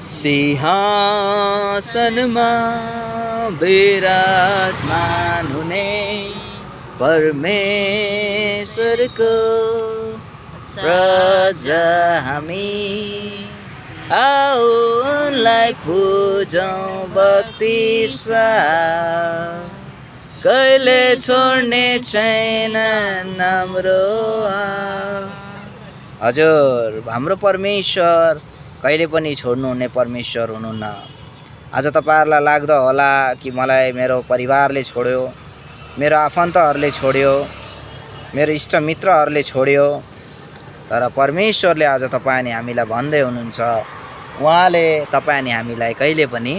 सिंहासनमा विराजमान हुने परमेश्वरको प्रजा हामी आओ उनलाई पूजौँ भक्ति साथ कहिले छोड्ने छैन हाम्रो हजुर हाम्रो परमेश्वर कहिले पनि छोड्नुहुने परमेश्वर हुनुहुन्न। आज तपाईहरुलाई लाग्दो होला कि मलाई मेरो परिवारले छोड्यो, मेरो आफन्तहरूले छोड्यो, मेरो इष्टमित्रहरूले छोड्यो, तर परमेश्वरले आज तपाईं अनि हामीलाई भन्दै हुनुहुन्छ उहाँले तपाईं अनि हामीलाई कहिले पनि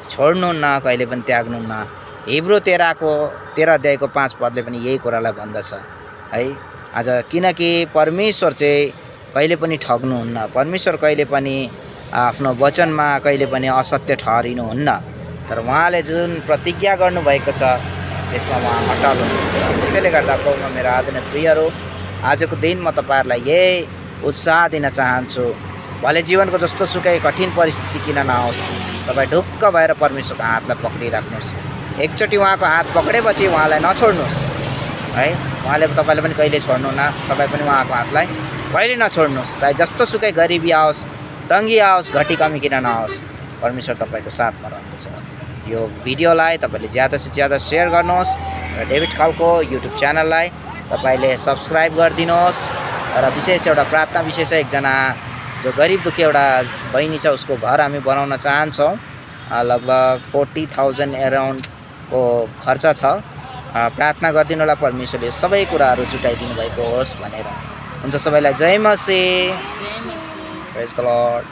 छोड्नुहुन्न, कहिले पनि त्याग्नुहुन्न। हिब्रू 13 अध्यायको 5 पदले पनि यही कुरालाई भन्दछ है। आज किनकि परमेश्वर चाहिँ कहिले पनि ठग्नुहुन्न, परमेश्वर कहिले पनि आफ्नो वचनमा कहिले पनि असत्य ठहरिनुहुन्न, तर उहाँले जुन प्रतिज्ञा गर्नुभएको छ त्यसमा उहाँ अटल हुनुहुन्छ। त्यसैले गर्दा प्रभुमा मेरो आदरणीय प्रियहरू, आजको दिन म तपाईहरुलाई यही उत्साह दिन चाहन्छु, भले जीवनको जस्तो सुकै कठिन परिस्थिति किन नहोस्, तपाईँ ढुक्क भएर परमेश्वरको हातलाई पक्रिराख्नुहोस्। एकचोटि उहाँको हात पक्रेपछि उहाँलाई नछोड्नुहोस् है। उहाँले तपाईलाई पनि कहिले छोड्नुहुन्न, तपाईँ पनि उहाँको हातलाई कहिले नछोड्नुहोस्। चाहे जस्तो सुकै गरिबी आओस्, तङ्गी आओस्, घटी कमी किन नहोस्, परमेश्वर तपाईको साथमा रहनुहुन्छ। यो भिडियोलाई तपाईले ज्यादा से ज्यादा शेयर गर्नुहोस् र डेभिड खलको युट्युब च्यानललाई तपाईले सब्स्क्राइब गरिदिनुहोस्। र विशेष एउटा प्रार्थना विषय छ, एकजना जो गरिब दुखी एउटा बहिनी छ, उसको घर हामी बनाउन चाहन्छौँ। लगभग 40,000 अराउन्डको खर्च छ। प्रार्थना गरिदिनु होला परमेश्वरले सबै कुराहरू जुटाइदिनु भएको होस् भनेर। हुन्छ, सबैलाई जय मसीह, प्रेज द लर्ड।